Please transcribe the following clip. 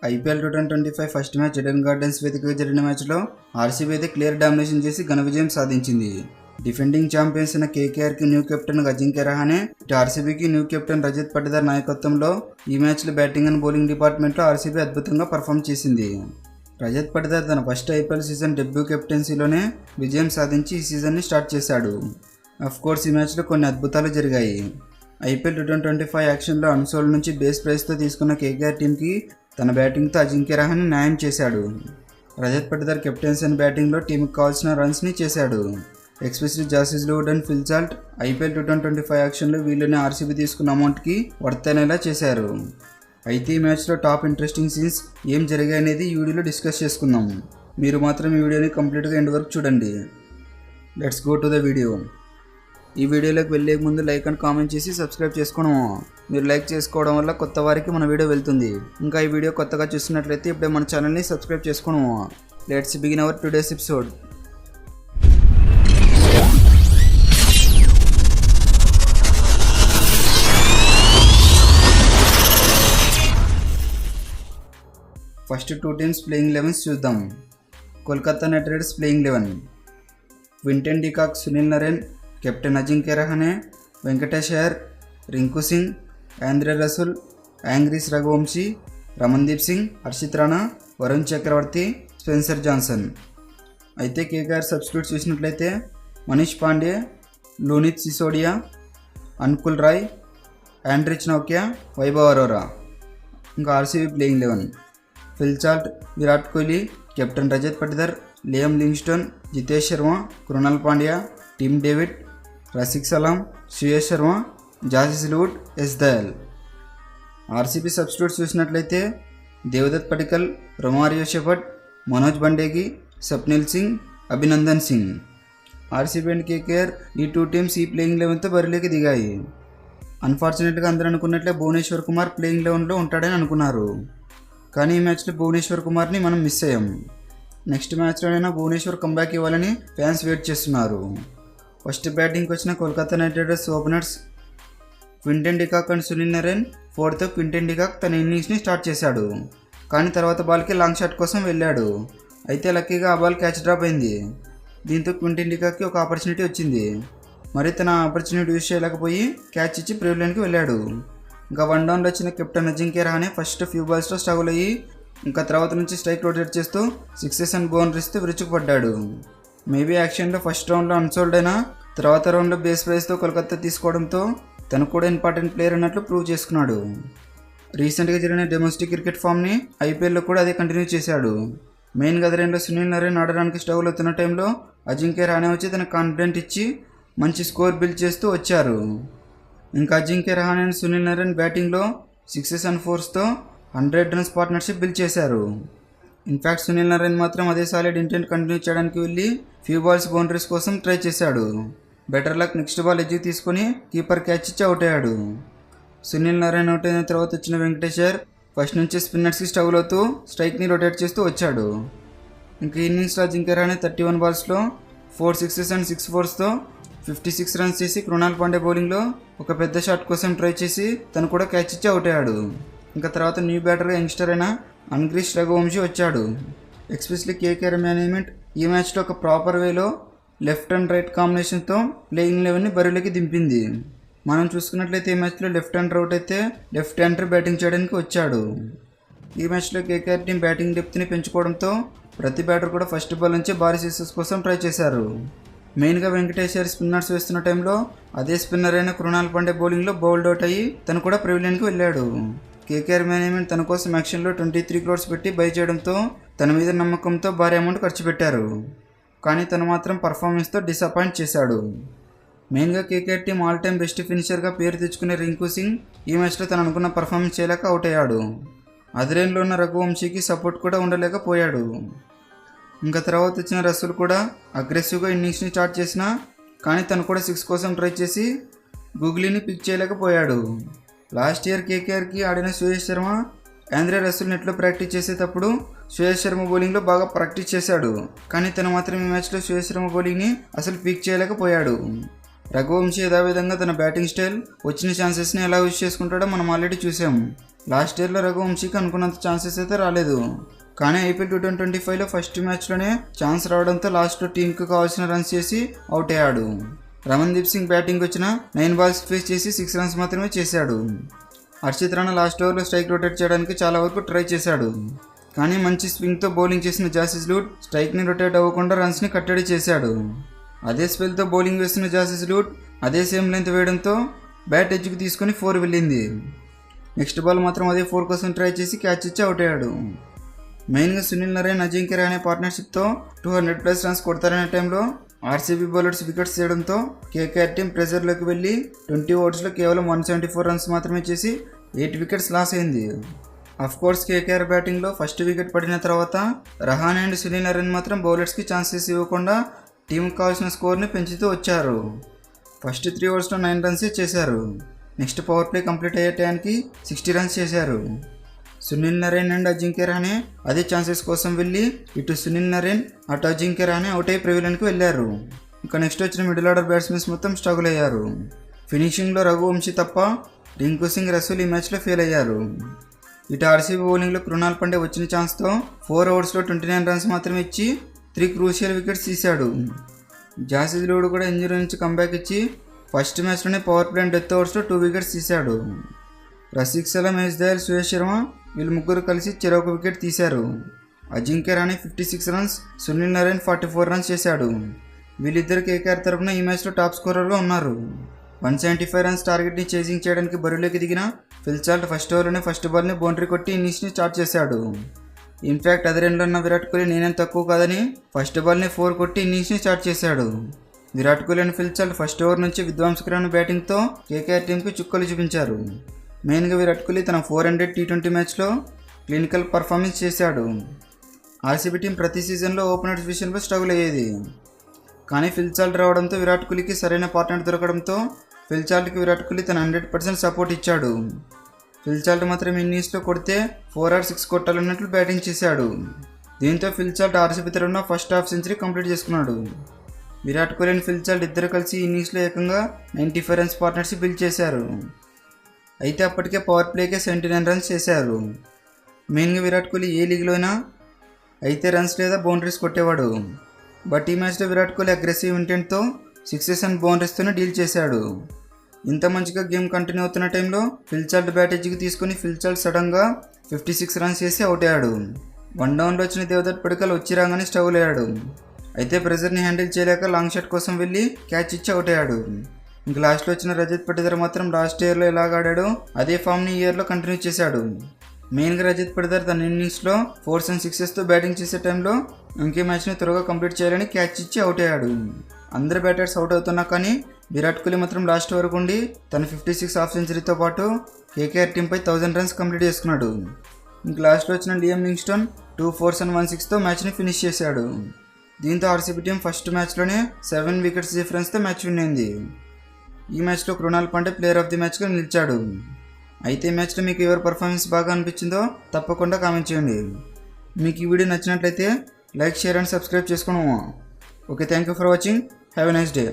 IPL 2025 first match Aiden gardens వేదికగా జరిగిన మ్యాచ్లో ఆర్సీబీ అయితే క్లియర్ డామినేషన్ చేసి ఘన విజయం సాధించింది. డిఫెండింగ్ ఛాంపియన్స్ అయిన కేకేఆర్కి న్యూ కెప్టెన్ అజింక్య రహానే, ఇటు ఆర్సీబీకి న్యూ కెప్టెన్ రజత్ పటిదార్ నాయకత్వంలో ఈ మ్యాచ్లో బ్యాటింగ్ అండ్ బౌలింగ్ డిపార్ట్మెంట్లో ఆర్సీబీ అద్భుతంగా పర్ఫామ్ చేసింది. రజత్ పటిదార్ తన ఫస్ట్ ఐపీఎల్ సీజన్ డెబ్యూ కెప్టెన్సీలోనే విజయం సాధించి ఈ సీజన్ని స్టార్ట్ చేశాడు. అఫ్కోర్స్ ఈ మ్యాచ్లో కొన్ని అద్భుతాలు జరిగాయి. ఐపీఎల్ 2025 యాక్షన్లో అన్సోల్డ్ నుంచి బేస్ ప్రైస్తో తీసుకున్న కేకేఆర్ టీంకి తన బ్యాటింగ్తో అజింక్య రహానే న్యాయం చేశాడు. రజత్ పటిదార్ కెప్టెన్సీ అండ్ బ్యాటింగ్లో టీంకి కావాల్సిన రన్స్ని చేశాడు. Especially Josh Hazlewood and Phil Salt IPL 2025 యాక్షన్లో వీళ్ళని ఆర్సీబీ తీసుకున్న అమౌంట్కి వర్త్ అనేలా చేశారు. అయితే ఈ మ్యాచ్లో టాప్ ఇంట్రెస్టింగ్ సీన్స్ ఏం జరిగాయనేది ఈ వీడియోలో డిస్కస్ చేసుకుందాం. మీరు మాత్రం ఈ వీడియోని కంప్లీట్గా ఎండ్ వరకు చూడండి. Let's go to the video. ఈ వీడియోలోకి వెళ్ళే ముందు లైక్ అండ్ కామెంట్ చేసి సబ్స్క్రైబ్ చేసుకోవడం. మీరు లైక్ చేసుకోవడం వల్ల కొత్త వారికి మన వీడియో వెళ్తుంది. ఇంకా ఈ వీడియో కొత్తగా చూస్తున్నట్లయితే ఇప్పుడే మన ఛానల్ని సబ్స్క్రైబ్ చేసుకోవడం. Let's begin our today's episode. First two teams playing 11 చూద్దాం. Kolkata knight riders playing 11. Quinton de Kock, Sunil Narine, captain Ajinkya Rahane, Venkatesh Iyer, Rinku Singh, Andre Russell, Angkrish Raghuvanshi, Ramandeep Singh, Harshit Rana, Varun Chakravarthy, Spencer Johnson. అయితే కేకేఆర్ సబ్స్టిట్యూట్ చూసినట్లయితే మనీష్ పాండే, లూనిత్ సిసోడియా, అనుకుల్ రాయ్, ఆండ్రిచ్ నౌకియా, వైభవ్ అరోరా. ఇంకా RCB playing 11. Phil Salt, Virat Kohli, captain Rajat Patidar, Liam Livingstone, Jitesh Sharma, Krunal Pandya, Tim David, Rasikh Salam, Shreyas Sharma, Josh Hazlewood, S Dayal. RCB substitutes చూసినట్లయితే Devdutt Padikkal, Romario Shepherd, Manoj Bhandage, Swapnil Singh, Abhinandan Singh. RCB and KKR ఈ two teams ఈ playing 11తో బరిలోకి దిగాయి. అన్ఫార్చునేట్గా అందరూ అనుకున్నట్లే భువనేశ్వర్ కుమార్ ప్లేయింగ్ 11లో ఉంటాడని అనుకున్నారు. కానీ ఈ మ్యాచ్లో భువనేశ్వర్ కుమార్ని మనం మిస్ అయ్యాం. నెక్స్ట్ మ్యాచ్లోనైనా భువనేశ్వర్ కంబ్యాక్ ఇవ్వాలని ఫ్యాన్స్ వెయిట్ చేస్తున్నారు. ఫస్ట్ బ్యాటింగ్కి వచ్చిన Kolkata knight riders openers Quinton de Kock and Sunil Narine. Fourth Quinton de Kock తన ఇన్నింగ్స్ని స్టార్ట్ చేశాడు. కానీ తర్వాత బాల్కి లాంగ్ షాట్ కోసం వెళ్ళాడు. అయితే లక్కీగా ఆ బాల్ క్యాచ్ డ్రాప్ అయింది. దీంతో క్వింటన్ డికాక్కి ఒక ఆపర్చునిటీ వచ్చింది. మరి తన ఆపర్చునిటీ యూజ్ చేయలేకపోయి క్యాచ్ ఇచ్చి ప్రివిలియన్కి వెళ్ళాడు. ఇంకా వన్ డౌన్లో వచ్చిన captain Ajinkya Rahane first few బాల్స్లో స్ట్రగుల్ అయ్యి ఇంకా తర్వాత నుంచి స్ట్రైక్ రొటేట్ చేస్తూ సిక్సెస్ అండ్ బౌండరీస్తో విరుచుకుపడ్డాడు. మేబీ యాక్షన్లో ఫస్ట్ రౌండ్లో అన్సోల్డ్ అయినా తర్వాత రౌండ్లో బేస్ ప్రైస్తో కోల్కతా తీసుకోవడంతో తను కూడా ఇంపార్టెంట్ ప్లేయర్ అన్నట్లు ప్రూవ్ చేసుకున్నాడు. రీసెంట్గా జరిగిన డొమెస్టిక్ క్రికెట్ ఫామ్ని ఐపీఎల్లో కూడా అదే కంటిన్యూ చేశాడు. మెయిన్ గదరేన్లో సునీల్ నరేన్ ఆడడానికి స్ట్రగుల్ అవుతున్న టైంలో అజింక్య రహానే వచ్చి తన కాన్ఫిడెంట్ ఇచ్చి మంచి స్కోర్ బిల్డ్ చేస్తూ వచ్చారు. ఇంకా అజింక్య రహానే అండ్ సునీల్ నరేన్ బ్యాటింగ్లో సిక్సెస్ అండ్ ఫోర్స్తో 100 రన్స్ పార్ట్నర్షిప్ బిల్డ్ చేశారు. ఇన్ఫ్యాక్ట్ సునీల్ నరేన్ మాత్రం అదే సాలిడ్ ఇంటెంట్ కంటిన్యూ చేయడానికి వెళ్ళి ఫ్యూ బాల్స్ బౌండరీస్ కోసం ట్రై చేశాడు. బెటర్ లక్ నెక్స్ట్ బాల్ ఎడ్జ్కి తీసుకొని కీపర్ క్యాచ్ ఇచ్చి అవుట్ అయ్యాడు. సునీల్ నరేన్ అవుట్ అయిన తర్వాత వచ్చిన వెంకటేష్ అయ్యర్ ఫస్ట్ నుంచి స్పిన్నర్స్కి స్ట్రగుల్ అవుతూ స్ట్రైక్ని రొటేట్ చేస్తూ వచ్చాడు. ఇంకా ఇన్నింగ్స్లో Ajinkya Rahane 31 బాల్స్లో 4 sixes and 6 ఫోర్స్తో 56 runs చేసి కృణాల్ పాండే బౌలింగ్లో ఒక పెద్ద షాట్ కోసం ట్రై చేసి తను కూడా క్యాచ్ ఇచ్చి అవుట్ అయ్యాడు. ఇంకా తర్వాత న్యూ బ్యాటర్గా యంగ్స్టర్ అయిన యాంగ్రీస్ రఘువంశీ వచ్చాడు. ఎస్పెషల్లీ కేకేఆర్ మేనేజ్మెంట్ ఈ మ్యాచ్లో ఒక ప్రాపర్ వేలో లెఫ్ట్ అండ్ రైట్ కాంబినేషన్తో ప్లేయింగ్ 11ని బరిలోకి దింపింది. మనం చూసుకున్నట్లయితే ఈ మ్యాచ్లో లెఫ్ట్ హ్యాండ్ అవుట్ అయితే లెఫ్ట్ హ్యాండర్ బ్యాటింగ్ చేయడానికి వచ్చాడు. ఈ మ్యాచ్లో కేకేఆర్ టీం బ్యాటింగ్ డెప్త్ని పెంచుకోవడంతో ప్రతి బ్యాటర్ కూడా ఫస్ట్ బాల్ నుంచే భారీ సిక్సెస్ కోసం ట్రై చేశారు. మెయిన్గా వెంకటేష్ అయ్యర్ స్పిన్నర్స్ వేస్తున్న టైంలో అదే స్పిన్నర్ అయిన కృణాల్ పాండే బౌలింగ్లో బౌల్డ్ అవుట్ అయ్యి తను కూడా ప్రివిలియన్కి వెళ్ళాడు. కేకేఆర్ మేనేజ్మెంట్ తన కోసం యాక్షన్లో 23 crores పెట్టి బై చేయడంతో తన మీద నమ్మకంతో భారీ అమౌంట్ ఖర్చు పెట్టారు. కానీ తను మాత్రం పర్ఫార్మెన్స్తో డిసప్పాయింట్ చేశాడు. మెయిన్గా KKR team all time best ఫినిషర్గా పేరు తెచ్చుకునే రింకు సింగ్ ఈ మ్యాచ్లో తను అనుకున్న పర్ఫార్మెన్స్ చేయలేక అవుట్ అయ్యాడు. అదిరేన్లో ఉన్న రఘువంశీకి సపోర్ట్ కూడా ఉండలేకపోయాడు. ఇంకా తర్వాత వచ్చిన రసూల్ కూడా అగ్రెసివ్గా ఇన్నింగ్స్ని స్టార్ట్ చేసినా కానీ తను కూడా 6 కోసం ట్రై చేసి గూగ్లీని పిక్ చేయలేకపోయాడు. లాస్ట్ ఇయర్ కేకేఆర్కి ఆడిన శ్రేయస్ శర్మ ఆంద్రే రసూల్ నెట్లో ప్రాక్టీస్ చేసేటప్పుడు శ్రేయస్ శర్మ బౌలింగ్లో బాగా ప్రాక్టీస్ చేశాడు. కానీ తను మాత్రం ఈ మ్యాచ్లో శ్రేయస్ శర్మ బౌలింగ్ని అసలు పిక్ చేయలేకపోయాడు. రఘువంశీ యథావిధంగా తన బ్యాటింగ్ స్టైల్ వచ్చిన ఛాన్సెస్ని ఎలా యూజ్ చేసుకుంటాడో మనం ఆల్రెడీ చూసాం. లాస్ట్ ఇయర్లో రఘువంశీకి అనుకున్నంత ఛాన్సెస్ అయితే రాలేదు. కానీ ఐపీఎల్ 2025లో ఫస్ట్ మ్యాచ్లోనే ఛాన్స్ రావడంతో లాస్ట్లో టీంకు కావాల్సిన రన్స్ చేసి అవుట్ అయ్యాడు. రమణ్దీప్ సింగ్ బ్యాటింగ్ వచ్చిన 9 బాల్స్ ఫేస్ చేసి 6 రన్స్ మాత్రమే చేశాడు. హర్షిత్ రాణా లాస్ట్ ఓవర్లో స్ట్రైక్ రొటేట్ చేయడానికి చాలా వరకు ట్రై చేశాడు. కానీ మంచి స్వింగ్తో బౌలింగ్ చేసిన జాసిస్ లూడ్ స్ట్రైక్ని రొటేట్ అవ్వకుండా రన్స్ని కట్టడి చేశాడు. అదే స్పెల్తో బౌలింగ్ వేస్తున్న జాసిస్ లూడ్ అదే సేమ్ లెంత్ వేయడంతో బ్యాట్ ఎడ్జ్కి తీసుకుని 4 వెళ్ళింది. నెక్స్ట్ బాల్ మాత్రం అదే 4 కోసం ట్రై చేసి క్యాచ్ ఇచ్చి అవుట్ అయ్యాడు. మెయిన్గా సునీల్ నరేన్, అజింక్య రహానే పార్ట్నర్షిప్తో 200+ రన్స్ కొడతారనే టైంలో ఆర్సీబీ బౌలర్స్ వికెట్స్ చేయడంతో కేకేఆర్ టీం ప్రెజర్లోకి వెళ్ళి 20 ఓవర్స్లో కేవలం 174 రన్స్ మాత్రమే చేసి 8 వికెట్స్ లాస్ అయింది. కోర్స్ కేకేఆర్ బ్యాటింగ్లో ఫస్ట్ వికెట్ పడిన తర్వాత రహానే అండ్ సునీల్ నరేన్ మాత్రం బౌలర్స్కి ఛాన్సెస్ ఇవ్వకుండా టీంకి కావాల్సిన స్కోర్ని పెంచుతూ వచ్చారు. ఫస్ట్ 3 ఓవర్స్లో 9 రన్స్ చేశారు. నెక్స్ట్ పవర్ ప్లే కంప్లీట్ అయ్యే టైంకి 60 రన్స్ చేశారు. సునీల్ నరేన్ అండ్ అజింక్య రహానే అదే ఛాన్సెస్ కోసం వెళ్ళి ఇటు సునీల్ నరేన్ అటు అజింక్య రహానే అవుట్ అయ్యి ప్రివిలన్కి వెళ్ళారు. ఇంకా నెక్స్ట్ వచ్చిన మిడిల్ ఆర్డర్ బ్యాట్స్మెన్స్ మొత్తం స్ట్రగుల్ అయ్యారు. ఫినిషింగ్లో రఘువంశీ తప్ప రింకు సింగ్, రసూల్ ఈ మ్యాచ్లో ఫెయిల్ అయ్యారు. ఇటు ఆర్సీబీ బౌలింగ్లో కృణాల్ పాండే వచ్చిన ఛాన్స్తో 4 ఓవర్స్లో 29 రన్స్ మాత్రమే ఇచ్చి 3 క్రూషియల్ వికెట్స్ తీశాడు. జాసిస్ లూడ్ కూడా ఇంజరీ నుంచి కంబ్యాక్ ఇచ్చి ఫస్ట్ మ్యాచ్లోనే పవర్ ప్లే అండ్ డెత్ ఓవర్స్లో 2 వికెట్స్ తీశాడు. రసిక్ సలాం, మహేష్ దయాల్, సుయేష్ శర్మ వీళ్ళు ముగ్గురు కలిసి చెరొక వికెట్ తీశారు. అజింక్య రహానే 56 రన్స్, సునీల్ నరేన్ 44 రన్స్ చేశాడు. వీళ్ళిద్దరు కేకేఆర్ తరఫున ఈ మ్యాచ్లో టాప్ స్కోరర్గా ఉన్నారు. 175 రన్స్ టార్గెట్ని చేజింగ్ చేయడానికి బరిలోకి దిగిన ఫిల్ చార్ట్ ఫస్ట్ ఓవర్లోనే ఫస్ట్ బాల్ని బౌండరీ కొట్టి ఇన్నింగ్స్ని స్టార్ట్ చేశాడు. ఇన్ఫ్యాక్ట్ అదే రెండులో ఉన్న విరాట్ కోహ్లీ నేనేం తక్కువ కాదని ఫస్ట్ బాల్ని 4 కొట్టి ఇన్నింగ్స్ని స్టార్ట్ చేశాడు. Virat Kohli and fill Salt first over నుంచి విధ్వంసకరమైన బ్యాటింగ్తో కేకేఆర్ టీంకి చుక్కలు చూపించారు. మెయిన్గా విరాట్ కోహ్లీ తన 400 T20 మ్యాచ్లో క్లినికల్ పర్ఫార్మెన్స్ చేశాడు. ఆర్సీబీ టీం ప్రతి సీజన్లో ఓపెనర్స్ విషయంలో స్ట్రగుల్ అయ్యేది. కానీ ఫిల్ చార్ట్ రావడంతో విరాట్ కోహ్లీకి సరైన పార్ట్నర్ దొరకడంతో ఫిల్ చార్ట్కి విరాట్ కోహ్లీ తన 100% సపోర్ట్ ఇచ్చాడు. ఫిల్ చార్ట్ మాత్రం ఇన్నింగ్స్లో కొడితే 4 or 6 కొట్టాలన్నట్లు బ్యాటింగ్ చేశాడు. దీంతో ఫిల్ చార్ట్ ఆర్సీబీ తరఫున ఫస్ట్ హాఫ్ సెంచరీ కంప్లీట్ చేసుకున్నాడు. Virat Kohli and fill chart ఇద్దరు కలిసి ఇన్నింగ్స్లో ఏకంగా 95 రన్స్ పార్ట్నర్షిప్ బిల్డ్ చేశారు. అయితే అప్పటికే పవర్ ప్లేకే 79 రన్స్ చేశారు. మెయిన్గా విరాట్ కోహ్లీ ఏ లీగ్లో అయినా అయితే రన్స్ లేదా బౌండరీస్ కొట్టేవాడు. బట్ ఈ మ్యాచ్లో విరాట్ కోహ్లీ అగ్రెసివ్ ఇంటెంట్తో 6 అండ్ బౌండరీస్తోనే డీల్ చేశాడు. ఇంత మంచిగా గేమ్ కంటిన్యూ అవుతున్న టైంలో ఫిల్ చార్ట్ బ్యాట్ ఎడ్జ్కి తీసుకుని ఫిల్ చార్ట్ సడన్గా 56 రన్స్ చేసి అవుట్ అయ్యాడు. 1 డౌన్లో వచ్చిన దేవదత్ పడికల్ వచ్చి రాగానే స్ట్రగుల్ అయ్యాడు. అయితే ప్రెజర్ని హ్యాండిల్ చేయలేక లాంగ్ షాట్ కోసం వెళ్ళి క్యాచ్ ఇచ్చి అవుట్ అయ్యాడు. ఇంక లాస్ట్లో వచ్చిన రజత్ పటిదార్ మాత్రం లాస్ట్ ఇయర్లో ఎలాగ ఆడాడో అదే ఫామ్ని ఈ ఇయర్లో కంటిన్యూ చేశాడు. మెయిన్గా రజత్ పటిదార్ తన ఇన్నింగ్స్లో 4s and 6sతో బ్యాటింగ్ చేసే టైంలో ఇంకే మ్యాచ్ని త్వరగా కంప్లీట్ చేయాలని క్యాచ్ ఇచ్చి అవుట్ అయ్యాడు. అందరు బ్యాటర్స్ అవుట్ అవుతున్నా కానీ విరాట్ కోహ్లీ మాత్రం లాస్ట్ వరకు ఉండి తన 56 హాఫ్ సెంచరీతో పాటు కేకేఆర్ టీంపై 1000 రన్స్ కంప్లీట్ చేసుకున్నాడు. ఇంక లాస్ట్లో వచ్చిన లియామ్ లింగ్స్టన్ 2 4s and 1 6తో మ్యాచ్ని ఫినిష్ చేశాడు. దీంతో ఆర్సీబీ టీం ఫస్ట్ మ్యాచ్లోనే 7 వికెట్స్ డిఫరెన్స్తో మ్యాచ్ విన్ అయింది. ఈ మ్యాచ్లో Krunal Pandya player of the మ్యాచ్గా నిలిచాడు. అయితే ఈ మ్యాచ్లో మీకు ఎవరి పర్ఫార్మెన్స్ బాగా అనిపించిందో తప్పకుండా కామెంట్ చేయండి. మీకు ఈ వీడియో నచ్చినట్లయితే లైక్, షేర్ అండ్ సబ్స్క్రైబ్ చేసుకోండి. Okay, thank you for watching. Have a nice day.